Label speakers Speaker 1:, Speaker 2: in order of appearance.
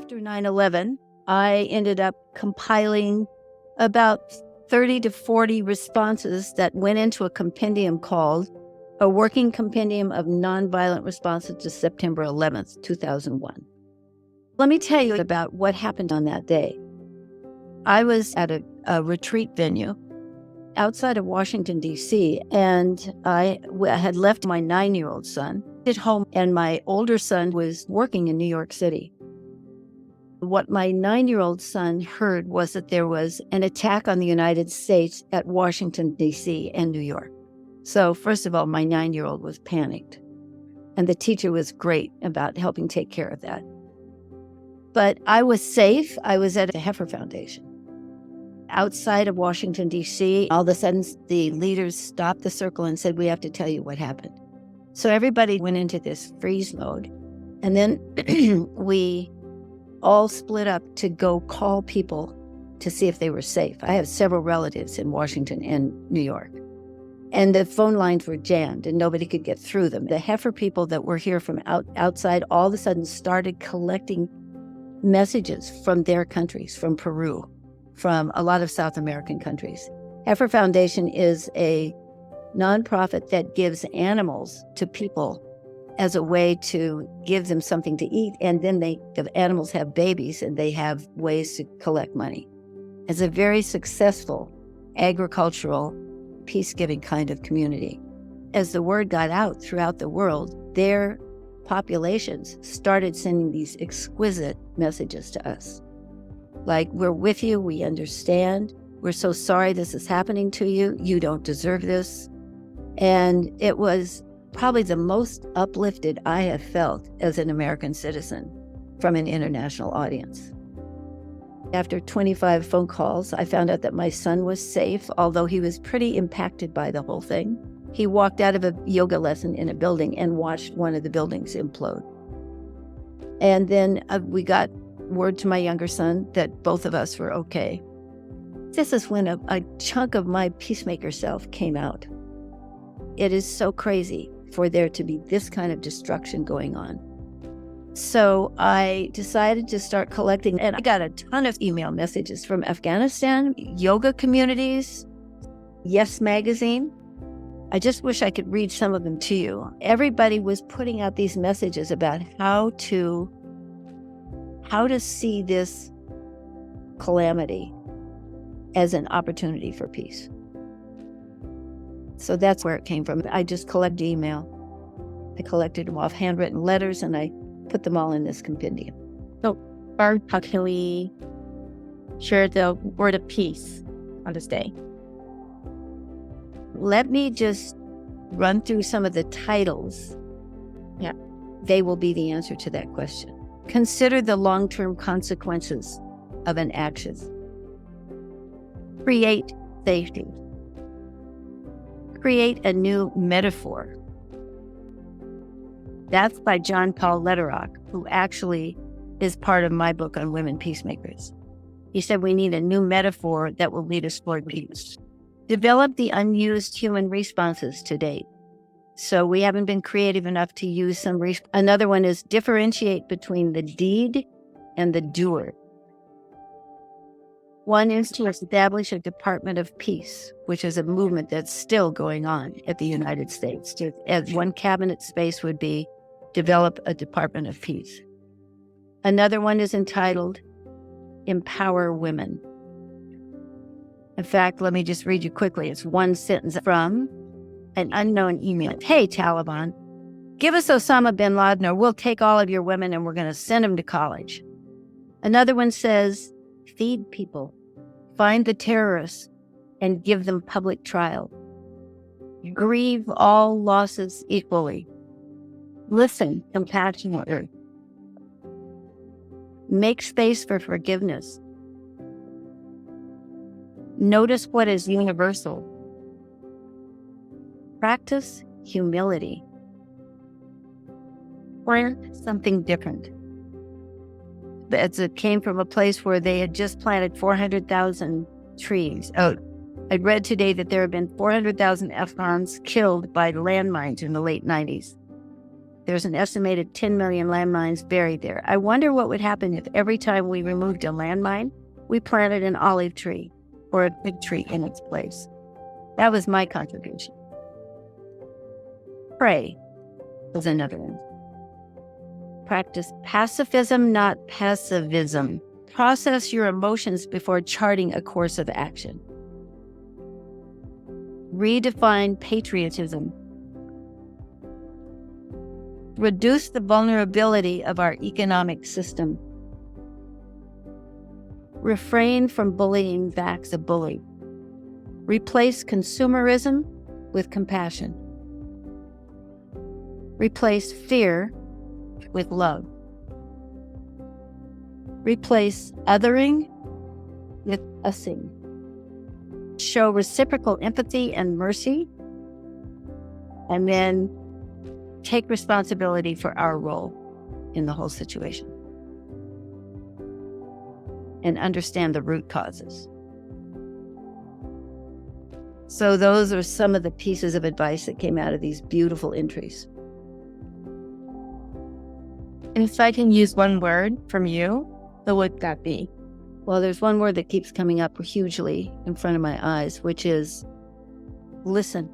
Speaker 1: After 9/11, I ended up compiling about 30 to 40 responses that went into a compendium called A Working Compendium of Nonviolent Responses to September 11th, 2001. Let me tell you about what happened on that day. I was at a retreat venue outside of Washington, D.C., and I had left my 9-year-old son at home, and my older son was working in New York City. What my 9-year-old son heard was that there was an attack on the United States at Washington, D.C. and New York. So first of all, my 9-year-old was panicked, and the teacher was great about helping take care of that. But I was safe. I was at the Heifer Foundation. Outside of Washington, D.C., all of a sudden the leaders stopped the circle and said, "We have to tell you what happened." So everybody went into this freeze mode. And then we all split up to go call people to see if they were safe. I have several relatives in Washington and New York. And the phone lines were jammed and nobody could get through them. The Heifer people that were here from outside all of a sudden started collecting messages from their countries, from Peru, from a lot of South American countries. Heifer Foundation is a nonprofit that gives animals to people as a way to give them something to eat, and then the animals have babies and they have ways to collect money. It's a very successful agricultural, peace-giving kind of community. As the word got out throughout the world, their populations started sending these exquisite messages to us. Like, "We're with you, we understand, we're so sorry this is happening to you, you don't deserve this." And it was probably the most uplifted I have felt as an American citizen from an international audience. After 25 phone calls, I found out that my son was safe, although he was pretty impacted by the whole thing. He walked out of a yoga lesson in a building and watched one of the buildings implode. And then we got word to my younger son that both of us were okay. This is when a chunk of my peacemaker self came out. It is so crazy for there to be this kind of destruction going on. So I decided to start collecting, and I got a ton of email messages from Afghanistan, yoga communities, Yes Magazine. I just wish I could read some of them to you. Everybody was putting out these messages about how to see this calamity as an opportunity for peace. So that's where it came from. I just collected email. I collected them off handwritten letters, and I put them all in this compendium.
Speaker 2: So first, how can we share the word of peace on this day?
Speaker 1: Let me just run through some of the titles.
Speaker 2: Yeah.
Speaker 1: They will be the answer to that question. Consider the long-term consequences of an action. Create safety. Create a new metaphor. That's by John Paul Lederach, who actually is part of my book on women peacemakers. He said we need a new metaphor that will lead us toward peace. Develop the unused human responses to date. So we haven't been creative enough to use some. Another one is differentiate between the deed and the doer. One is to establish a Department of Peace, which is a movement that's still going on at the United States. As one cabinet space would be, develop a Department of Peace. Another one is entitled Empower Women. In fact, let me just read you quickly. It's one sentence from an unknown email. "Hey, Taliban, give us Osama bin Laden or we'll take all of your women and we're going to send them to college." Another one says, "Feed people, find the terrorists, and give them public trial. Grieve all losses equally. Listen compassionately. Make space for forgiveness. Notice what is universal. Practice humility. Plant something different." It came from a place where they had just planted 400,000 trees. I read today that there have been 400,000 Afghans killed by landmines in the late 90s. There's an estimated 10 million landmines buried there. I wonder what would happen if every time we removed a landmine, we planted an olive tree or a fig tree in its place. That was my contribution. Pray was another one. Practice pacifism, not passivism. Process your emotions before charting a course of action. Redefine patriotism. Reduce the vulnerability of our economic system. Refrain from bullying back the bully. Replace consumerism with compassion. Replace fear with love. Replace othering with using. Show reciprocal empathy and mercy, and then take responsibility for our role in the whole situation and understand the root causes. So those are some of the pieces of advice that came out of these beautiful entries.
Speaker 2: And if I can use one word from you, what would that be?
Speaker 1: Well, there's one word that keeps coming up hugely in front of my eyes, which is listen.